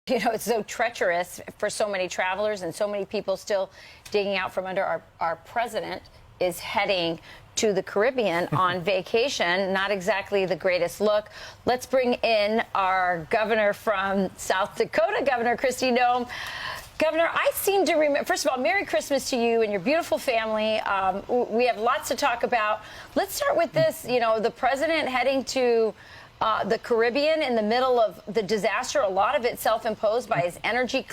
It's so treacherous for so many travelers and so many people still digging out from under our president is heading to the Caribbean on vacation. Not exactly the greatest look. Let's bring in our governor from South Dakota, Governor Kristi Noem. Governor, I seem to remember, first of all, Merry Christmas to you and your beautiful family. We have lots to talk about. Let's start with this. The president heading to the Caribbean in the middle of the disaster, a lot of it self-imposed by his energy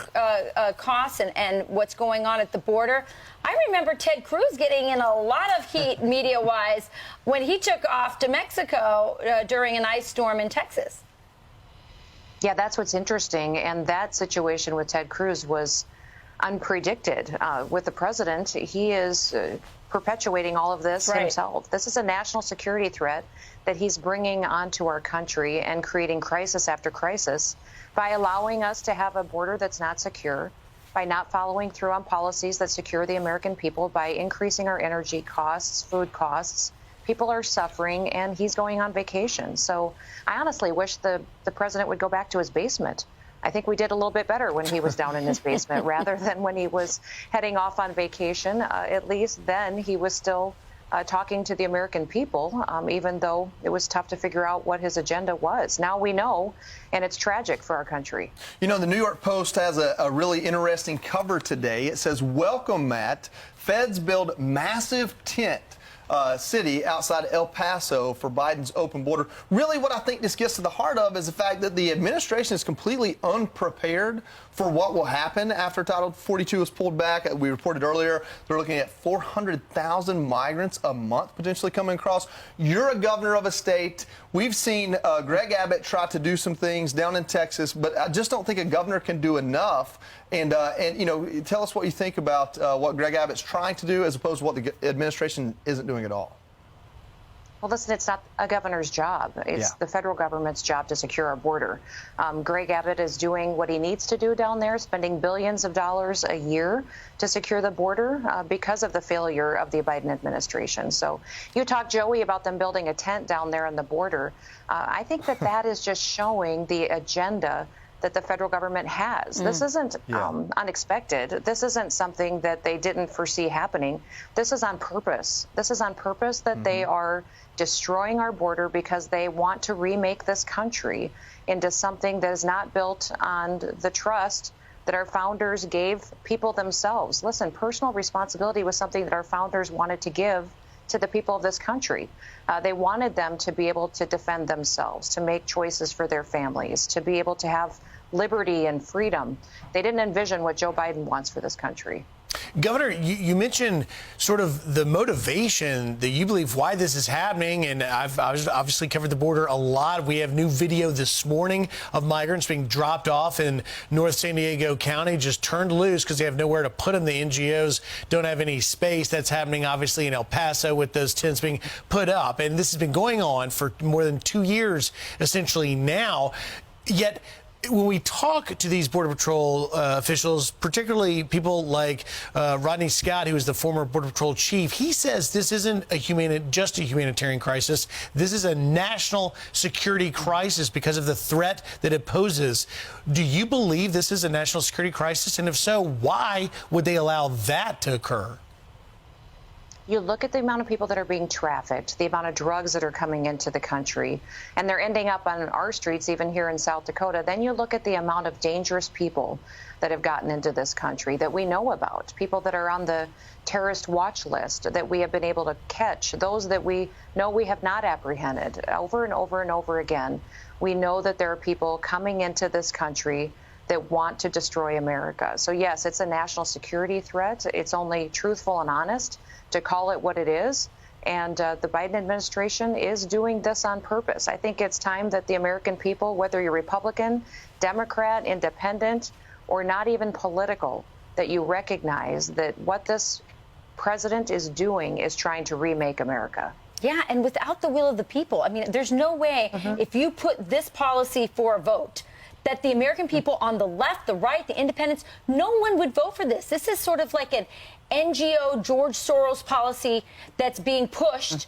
costs and what's going on at the border. I remember Ted Cruz getting in a lot of heat media-wise when he took off to Mexico during an ice storm in Texas. Yeah, that's what's interesting. And that situation with Ted Cruz was unpredicted. With the president, he is perpetuating all of this himself. This is a national security threat that he's bringing onto our country and creating crisis after crisis by allowing us to have a border that's not secure, by not following through on policies that secure the American people, by increasing our energy costs, food costs. People are suffering, and he's going on vacation. So I honestly wish the president would go back to his basement. I think we did a little bit better when he was down in his basement rather than when he was heading off on vacation. At least then he was still talking to the American people, even though it was tough to figure out what his agenda was. Now we know, and it's tragic for our country. The New York Post has a really interesting cover today. It says, "Welcome, Matt. Feds build massive tent city outside El Paso for Biden's open border." Really, what I think this gets to the heart of is the fact that the administration is completely unprepared for what will happen after Title 42 is pulled back. We reported earlier they're looking at 400,000 migrants a month potentially coming across. You're a governor of a state. We've seen Greg Abbott try to do some things down in Texas, but I just don't think a governor can do enough. And tell us what you think about what Greg Abbott's trying to do as opposed to what the administration isn't doing at all. Well, listen, it's not a governor's job. It's the federal government's job to secure our border. Greg Abbott is doing what he needs to do down there, spending billions of dollars a year to secure the border because of the failure of the Biden administration. So you talked, Joey, about them building a tent down there on the border. I think that is just showing the agenda that the federal government has. This isn't unexpected. This isn't something that they didn't foresee happening. This is on purpose. This is on purpose that they are destroying our border because they want to remake this country into something that is not built on the trust that our founders gave people themselves. Listen, personal responsibility was something that our founders wanted to give to the people of this country. They wanted them to be able to defend themselves, to make choices for their families, to be able to have liberty and freedom. They didn't envision what Joe Biden wants for this country. Governor, you mentioned sort of the motivation that you believe why this is happening, and I've obviously covered the border a lot. We have new video this morning of migrants being dropped off in North San Diego County, just turned loose because they have nowhere to put them. The NGOs don't have any space. That's happening, obviously, in El Paso with those tents being put up. And this has been going on for more than 2 years, essentially now. Yet, when we talk to these Border Patrol officials, particularly people like Rodney Scott, who is the former Border Patrol chief, he says this isn't just a humanitarian crisis. This is a national security crisis because of the threat that it poses. Do you believe this is a national security crisis? And if so, why would they allow that to occur? You look at the amount of people that are being trafficked, the amount of drugs that are coming into the country, and they're ending up on our streets, even here in South Dakota. Then you look at the amount of dangerous people that have gotten into this country that we know about, people that are on the terrorist watch list that we have been able to catch, those that we know we have not apprehended over and over and over again. We know that there are people coming into this country that want to destroy America. So, yes, it's a national security threat. It's only truthful and honest to call it what it is. And the Biden administration is doing this on purpose. I think it's time that the American people, whether you're Republican, Democrat, Independent, or not even political, that you recognize that what this president is doing is trying to remake America. Yeah, and without the will of the people. I mean, there's no way if you put this policy for a vote that the American people on the left, the right, the independents, no one would vote for this. This is sort of like an NGO George Soros policy that's being pushed,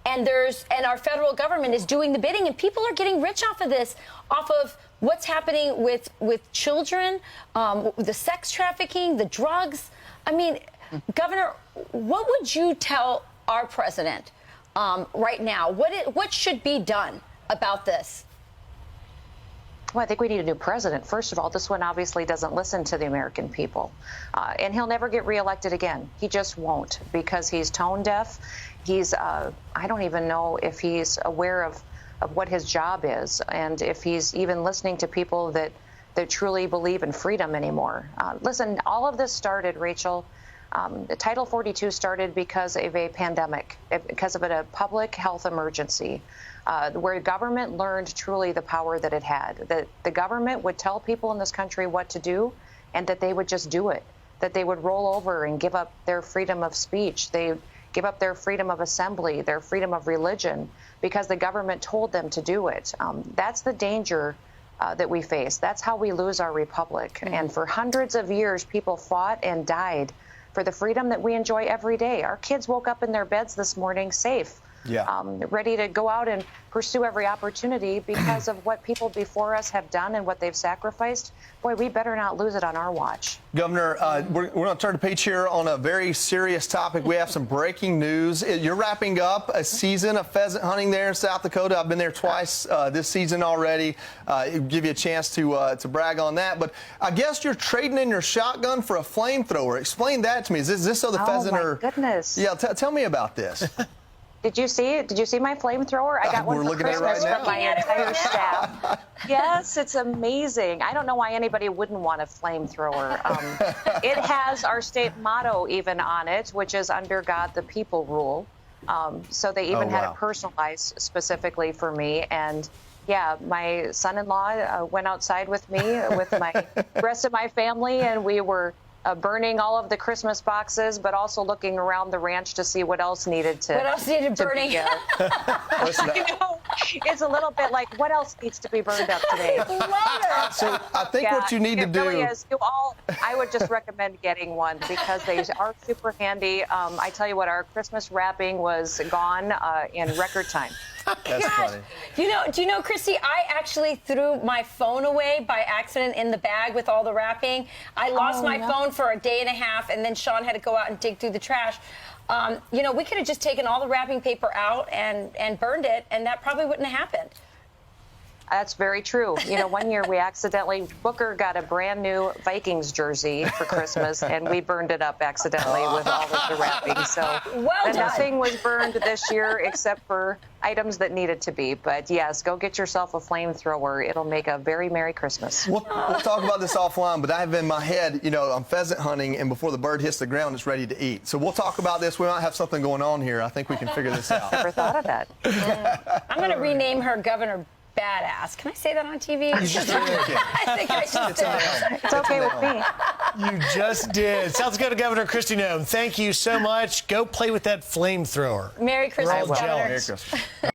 and our federal government is doing the bidding, and people are getting rich off of this, off of what's happening with children, the sex trafficking, the drugs. I mean, Governor, what would you tell our president right now? What should be done about this? Well, I think we need a new president. First of all, this one obviously doesn't listen to the American people. And he'll never get reelected again. He just won't, because he's tone deaf. He's, I don't even know if he's aware of what his job is, and if he's even listening to people that truly believe in freedom anymore. Listen, all of this started, Rachel, Title 42 started because of a pandemic, because of a public health emergency. Where government learned truly the power that it had, that the government would tell people in this country what to do, and that they would just do it, that they would roll over and give up their freedom of speech, they give up their freedom of assembly, their freedom of religion, because the government told them to do it. That's the danger that we face. That's how we lose our republic. And for hundreds of years, people fought and died for the freedom that we enjoy every day. Our kids woke up in their beds this morning safe. Yeah. Ready to go out and pursue every opportunity because of what people before us have done and what they've sacrificed. Boy, we better not lose it on our watch. Governor, we're going to turn the page here on a very serious topic. We have some breaking news. You're wrapping up a season of pheasant hunting there in South Dakota. I've been there twice this season already. Give you a chance to brag on that. But I guess you're trading in your shotgun for a flamethrower. Explain that to me. Is this so the pheasant are? Oh, my goodness. Yeah, tell me about this. Did you see it? Did you see my flamethrower? I got one for Christmas from my entire staff. Yes, it's amazing. I don't know why anybody wouldn't want a flamethrower. It has our state motto even on it, which is "Under God, the People Rule." So they even had it personalized specifically for me. And yeah, my son-in-law went outside with me, with my rest of my family, and we were burning all of the Christmas boxes, but also looking around the ranch to see what else needed burning. Listen, You know, it's a little bit like, what else needs to be burned up today? so I think what you need to do. It really is. I would just recommend getting one because they are super handy. I tell you what, our Christmas wrapping was gone in record time. That's funny. Do you know, Christy, I actually threw my phone away by accident in the bag with all the wrapping. I lost my phone for a day and a half, and then Sean had to go out and dig through the trash. We could have just taken all the wrapping paper out and burned it, and that probably wouldn't have happened. That's very true. One year Booker got a brand new Vikings jersey for Christmas, and we burned it up accidentally with all of the wrapping. So nothing was burned this year except for items that needed to be. But yes, go get yourself a flamethrower. It'll make a very Merry Christmas. We'll talk about this offline, but I have in my head, I'm pheasant hunting, and before the bird hits the ground, it's ready to eat. So we'll talk about this. We might have something going on here. I think we can figure this out. Never thought of that. I'm going to rename her Governor Badass. Can I say that on TV? You just did. I think I just did. It's okay with me. You just did. South Dakota Governor Kristi Noem, thank you so much. Go play with that flamethrower. Merry Christmas, We're all Governor. jealous. Merry Christmas.